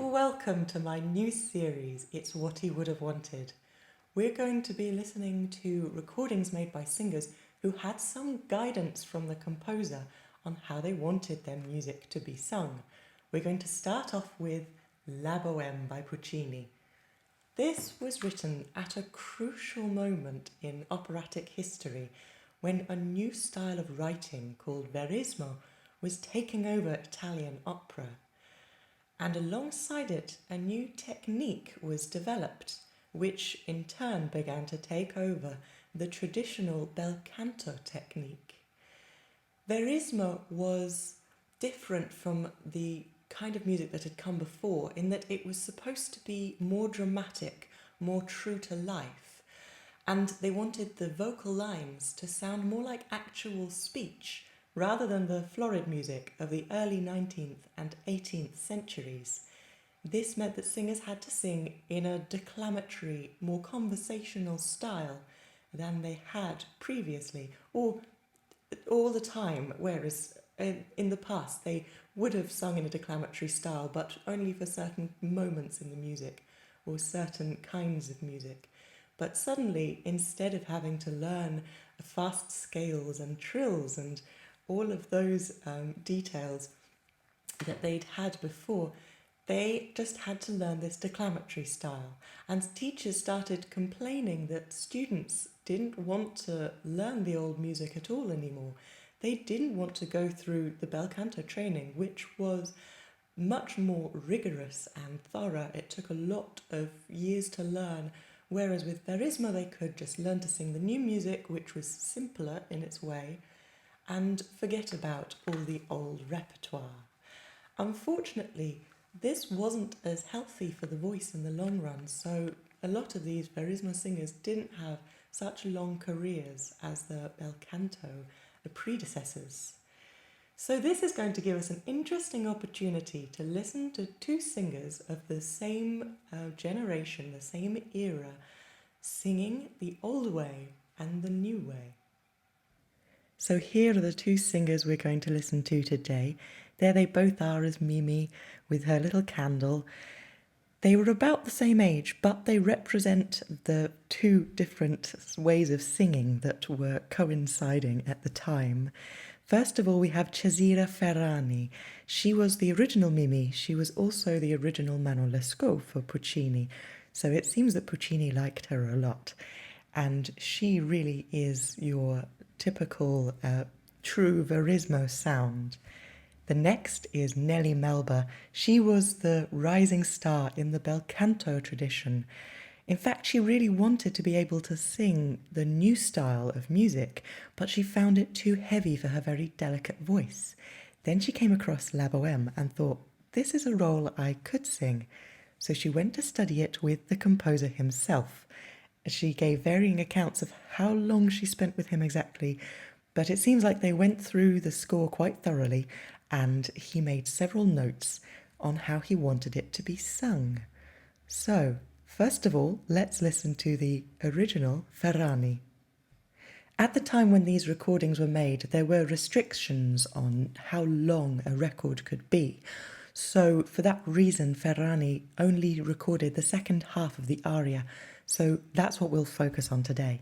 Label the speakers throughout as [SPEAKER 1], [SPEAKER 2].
[SPEAKER 1] Welcome to my new series, It's What He Would Have Wanted. We're going to be listening to recordings made by singers who had some guidance from the composer on how they wanted their music to be sung. We're going to start off with La Bohème by Puccini. This was written at a crucial moment in operatic history when a new style of writing called verismo was taking over Italian opera. And alongside it, a new technique was developed, which in turn began to take over the traditional bel canto technique. Verismo was different from the kind of music that had come before in that it was supposed to be more dramatic, more true to life, and they wanted the vocal lines to sound more like actual speech rather than the florid music of the early 19th and 18th centuries. This meant that singers had to sing in a declamatory, more conversational style than they had previously, or all the time, whereas in the past they would have sung in a declamatory style, but only for certain moments in the music or certain kinds of music. But suddenly, instead of having to learn fast scales and trills and all of those details that they'd had before, they just had to learn this declamatory style. And teachers started complaining that students didn't want to learn the old music at all anymore. They didn't want to go through the bel canto training, which was much more rigorous and thorough. It took a lot of years to learn, whereas with verismo they could just learn to sing the new music, which was simpler in its way, and forget about all the old repertoire. Unfortunately, this wasn't as healthy for the voice in the long run, so a lot of these verismo singers didn't have such long careers as the bel canto, the predecessors. So this is going to give us an interesting opportunity to listen to two singers of the same generation, the same era, singing the old way and the new way. So here are the two singers we're going to listen to today. There they both are as Mimì with her little candle. They were about the same age, but they represent the two different ways of singing that were coinciding at the time. First of all, we have Cesira Ferrani. She was the original Mimì. She was also the original Manon Lescaut for Puccini. So it seems that Puccini liked her a lot. And she really is your typical true verismo sound. The next is Nellie Melba. She was the rising star in the bel canto tradition. In fact, she really wanted to be able to sing the new style of music, but she found it too heavy for her very delicate voice. Then she came across La Bohème and thought, this is a role I could sing. So she went to study it with the composer himself. She gave varying accounts of how long she spent with him exactly, but it seems like they went through the score quite thoroughly, and he made several notes on how he wanted it to be sung. So, first of all, let's listen to the original Ferrani. At the time when these recordings were made, there were restrictions on how long a record could be. So, for that reason, Ferrani only recorded the second half of the aria. So that's what we'll focus on today.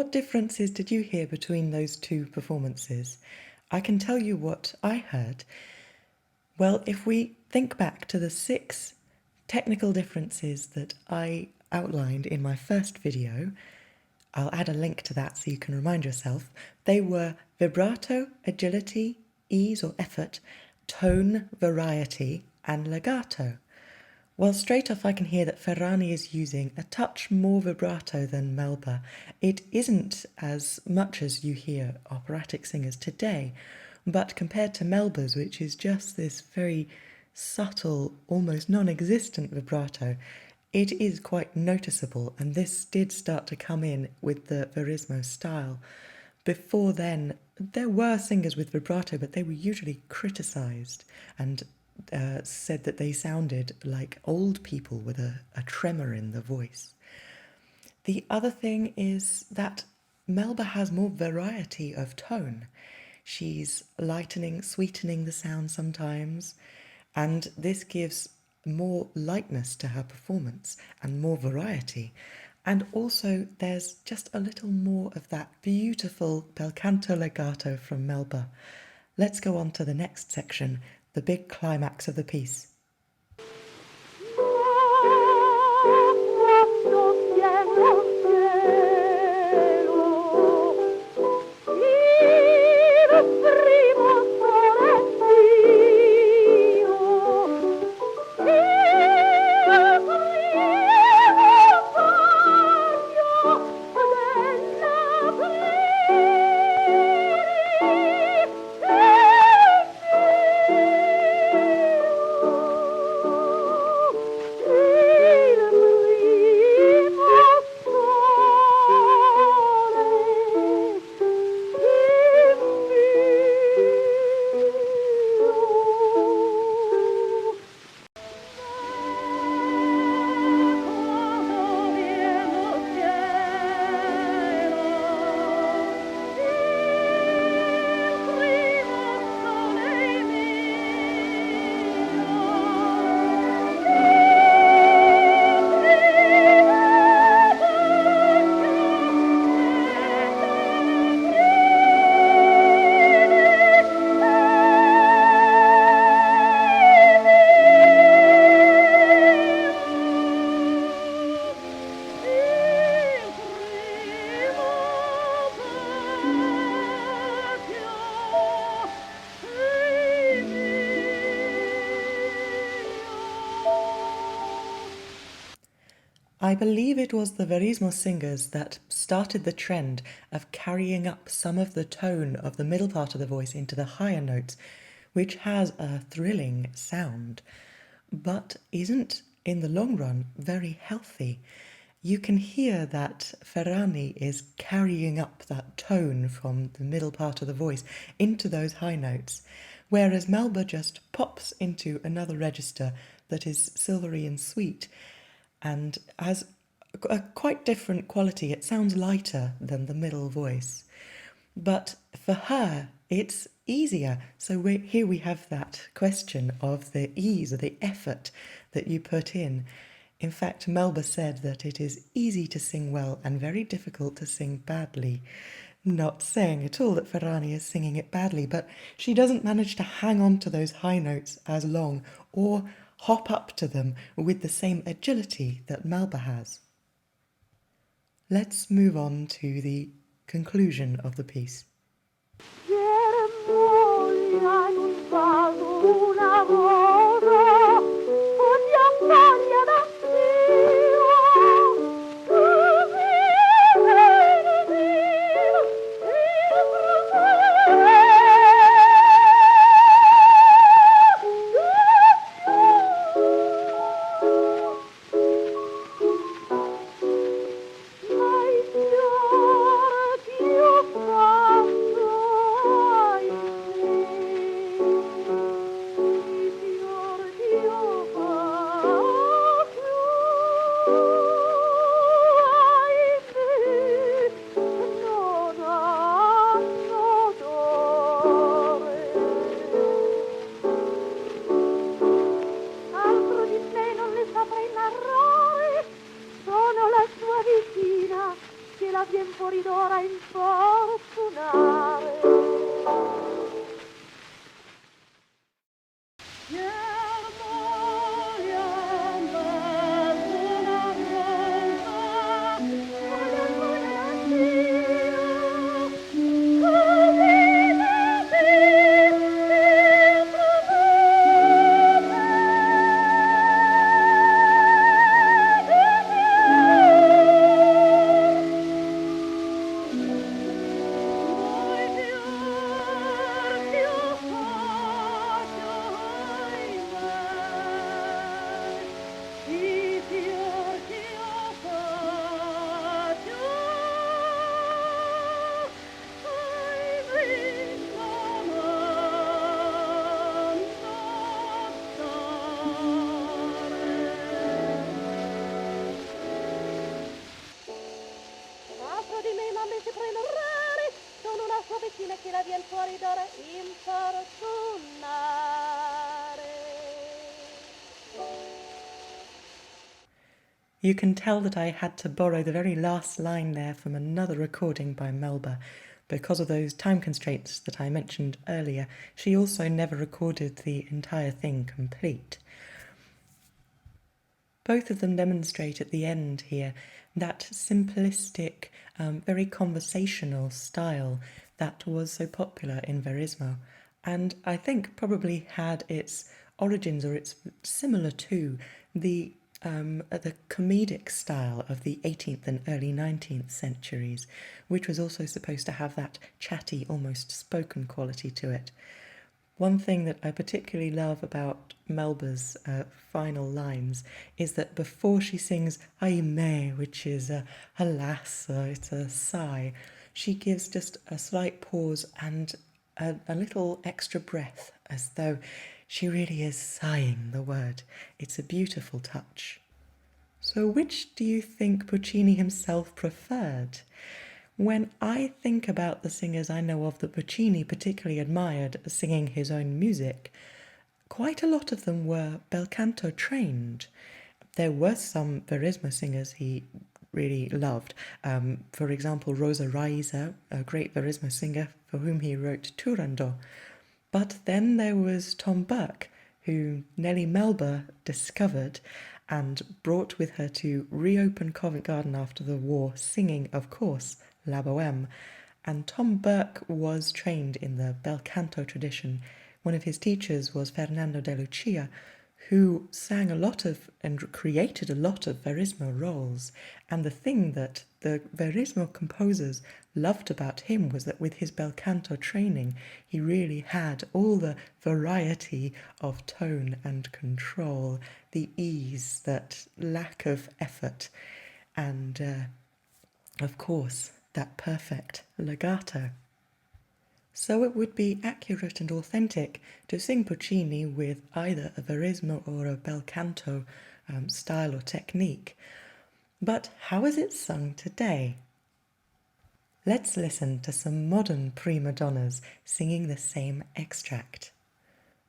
[SPEAKER 1] What differences did you hear between those two performances? I can tell you what I heard. Well, if we think back to the 6 technical differences that I outlined in my first video, I'll add a link to that so you can remind yourself. They were vibrato, agility, ease or effort, tone, variety, and legato. Well, straight off I can hear that Ferrani is using a touch more vibrato than Melba. It isn't as much as you hear operatic singers today, but compared to Melba's, which is just this very subtle, almost non-existent vibrato, it is quite noticeable, and this did start to come in with the Verismo style. Before then, there were singers with vibrato, but they were usually criticised and said that they sounded like old people with a tremor in the voice. The other thing is that Melba has more variety of tone. She's lightening, sweetening the sound sometimes, and this gives more lightness to her performance and more variety. And also there's just a little more of that beautiful bel canto legato from Melba. Let's go on to the next section, the big climax of the piece. I believe it was the Verismo singers that started the trend of carrying up some of the tone of the middle part of the voice into the higher notes, which has a thrilling sound, but isn't, in the long run, very healthy. You can hear that Ferrani is carrying up that tone from the middle part of the voice into those high notes, whereas Melba just pops into another register that is silvery and sweet, and has a quite different quality. It sounds lighter than the middle voice. But for her, it's easier. So here we have that question of the ease or the effort that you put in. In fact, Melba said that it is easy to sing well and very difficult to sing badly. Not saying at all that Ferrani is singing it badly, but she doesn't manage to hang on to those high notes as long or hop up to them with the same agility that Melba has. Let's move on to the conclusion of the piece. You can tell that I had to borrow the very last line there from another recording by Melba. Because of those time constraints that I mentioned earlier, she also never recorded the entire thing complete. Both of them demonstrate at the end here that simplistic, very conversational style that was so popular in Verismo, and I think probably had its origins, or it's similar to the comedic style of the 18th and early 19th centuries, which was also supposed to have that chatty, almost spoken quality to it. One thing that I particularly love about Melba's final lines is that before she sings Aimé, which is alas, it's a sigh, she gives just a slight pause and a little extra breath, as though she really is sighing the word. It's a beautiful touch. So which do you think Puccini himself preferred? When I think about the singers I know of that Puccini particularly admired singing his own music, quite a lot of them were bel canto trained. There were some Verismo singers he really loved. For example, Rosa Raiza, a great Verismo singer for whom he wrote Turandot. But then there was Tom Burke, who Nellie Melba discovered and brought with her to reopen Covent Garden after the war, singing, of course, La Bohème. And Tom Burke was trained in the bel canto tradition. One of his teachers was Fernando de Lucia, who sang a lot of and created a lot of Verismo roles. And the thing that the Verismo composers loved about him was that with his bel canto training, he really had all the variety of tone and control, the ease, that lack of effort, and of course, that perfect legato. So it would be accurate and authentic to sing Puccini with either a Verismo or a bel canto style or technique. But how is it sung today? Let's listen to some modern prima donnas singing the same extract.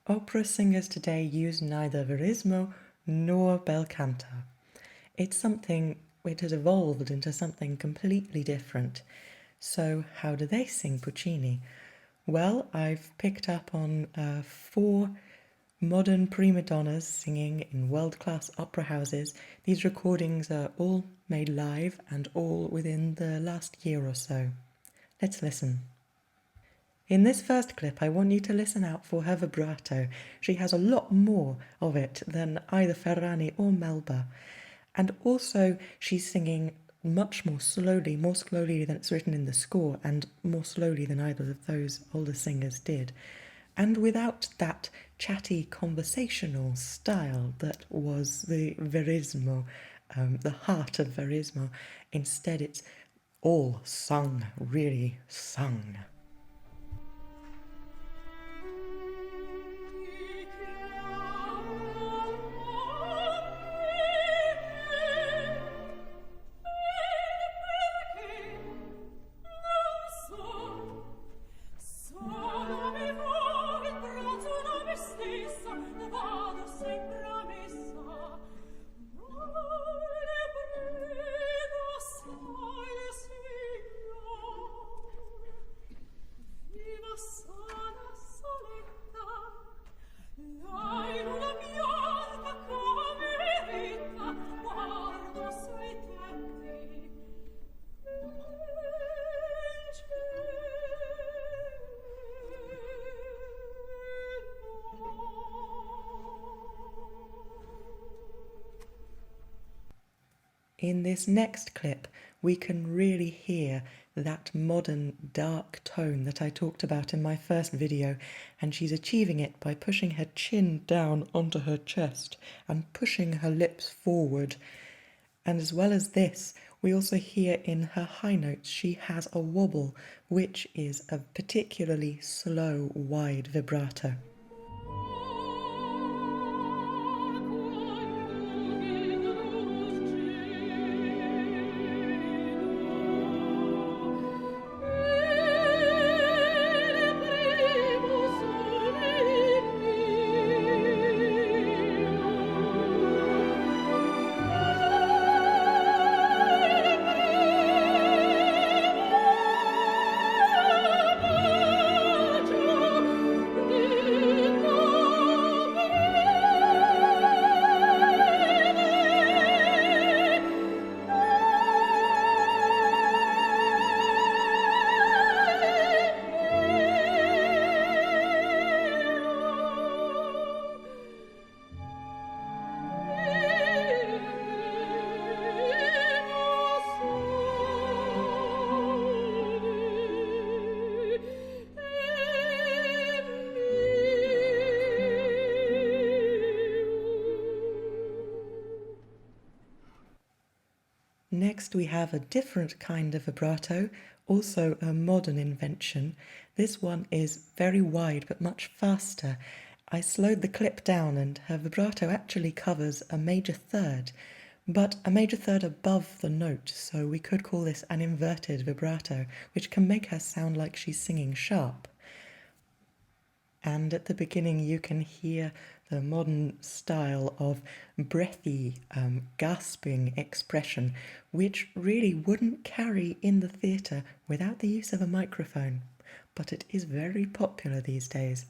[SPEAKER 1] Opera singers today use neither Verismo nor bel canto. It has evolved into something completely different. So how do they sing Puccini? Well, I've picked up on 4 modern prima donnas singing in world-class opera houses. These recordings are all made live and all within the last year or so. Let's listen. In this first clip, I want you to listen out for her vibrato. She has a lot more of it than either Ferrani or Melba. And also, she's singing much more slowly than it's written in the score, and more slowly than either of those older singers did. And without that chatty conversational style that was the Verismo, the heart of Verismo. Instead, it's all sung, really sung. In this next clip, we can really hear that modern dark tone that I talked about in my first video, and she's achieving it by pushing her chin down onto her chest and pushing her lips forward. And as well as this, we also hear in her high notes she has a wobble, which is a particularly slow, wide vibrato. Next we have a different kind of vibrato, also a modern invention. This one is very wide but much faster. I slowed the clip down and her vibrato actually covers a major third, but a major third above the note, so we could call this an inverted vibrato, which can make her sound like she's singing sharp. And at the beginning you can hear the modern style of breathy, gasping expression, which really wouldn't carry in the theatre without the use of a microphone. But it is very popular these days.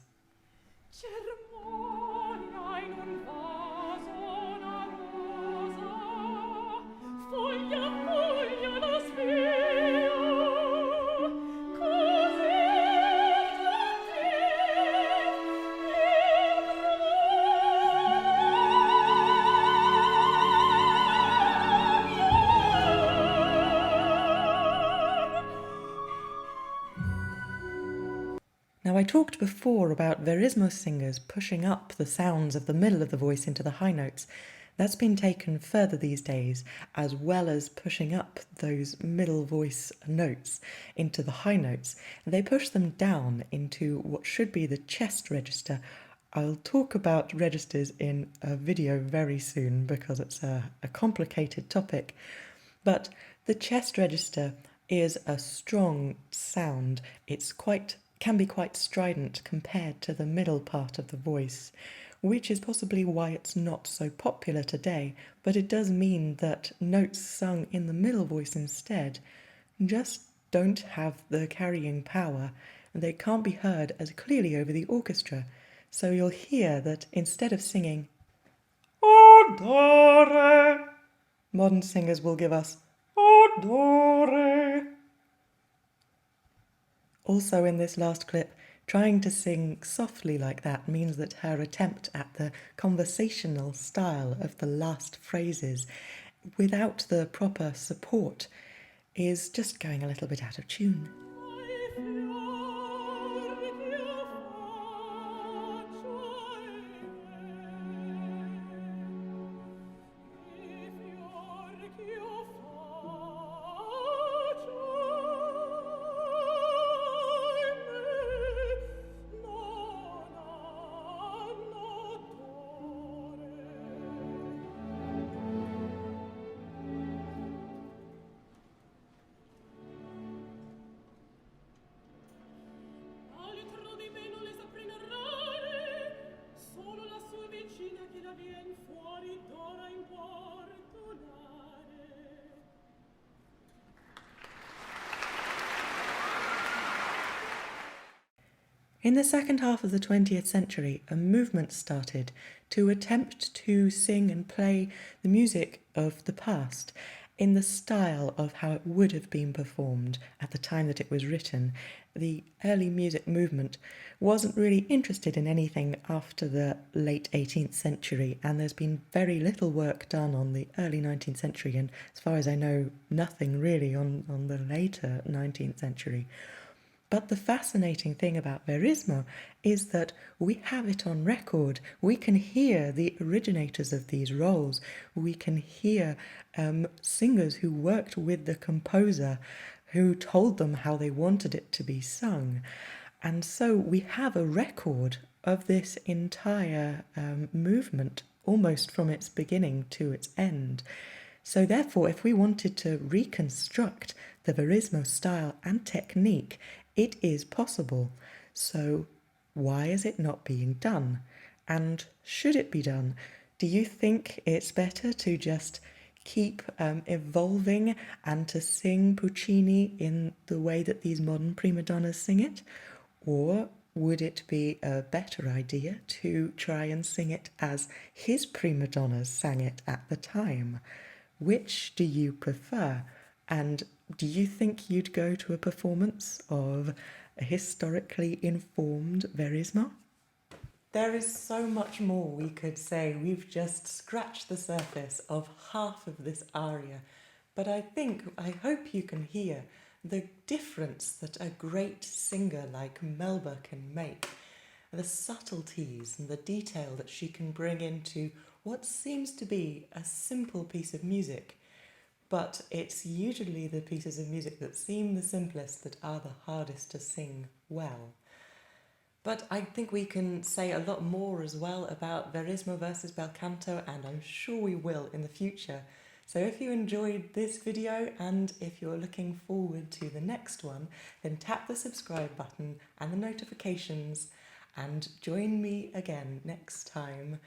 [SPEAKER 1] Now, I talked before about verismo singers pushing up the sounds of the middle of the voice into the high notes. That's been taken further these days, as well as pushing up those middle voice notes into the high notes. They push them down into what should be the chest register. I'll talk about registers in a video very soon because it's a complicated topic. But the chest register is a strong sound. It's can be quite strident compared to the middle part of the voice, which is possibly why it's not so popular today, but it does mean that notes sung in the middle voice instead just don't have the carrying power. They can't be heard as clearly over the orchestra, so you'll hear that instead of singing "Odore," modern singers will give us "Odore." Also in this last clip, trying to sing softly like that means that her attempt at the conversational style of the last phrases without the proper support is just going a little bit out of tune. In the second half of the 20th century, a movement started to attempt to sing and play the music of the past in the style of how it would have been performed at the time that it was written. The early music movement wasn't really interested in anything after the late 18th century, and there's been very little work done on the early 19th century, and as far as I know, nothing really on the later 19th century. But the fascinating thing about verismo is that we have it on record. We can hear the originators of these roles. We can hear singers who worked with the composer, who told them how they wanted it to be sung. And so we have a record of this entire movement, almost from its beginning to its end. So therefore, if we wanted to reconstruct the verismo style and technique, it is possible. So why is it not being done? And should it be done? Do you think it's better to just keep evolving and to sing Puccini in the way that these modern prima donnas sing it? Or would it be a better idea to try and sing it as his prima donnas sang it at the time? Which do you prefer? And do you think you'd go to a performance of a historically informed verismo? There is so much more we could say. We've just scratched the surface of half of this aria, but I hope you can hear the difference that a great singer like Melba can make, the subtleties and the detail that she can bring into what seems to be a simple piece of music. but it's usually the pieces of music that seem the simplest that are the hardest to sing well. But I think we can say a lot more as well about Verismo versus Bel Canto, and I'm sure we will in the future. So if you enjoyed this video and if you're looking forward to the next one, then tap the subscribe button and the notifications and join me again next time.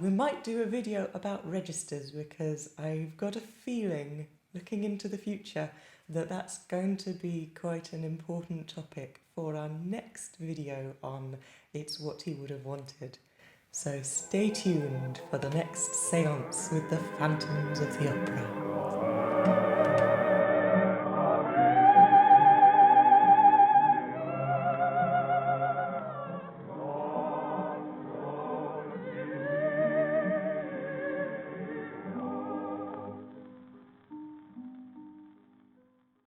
[SPEAKER 1] We might do a video about registers because I've got a feeling, looking into the future, that that's going to be quite an important topic for our next video on It's What He Would Have Wanted. So stay tuned for the next seance with the Phantoms of the Opera.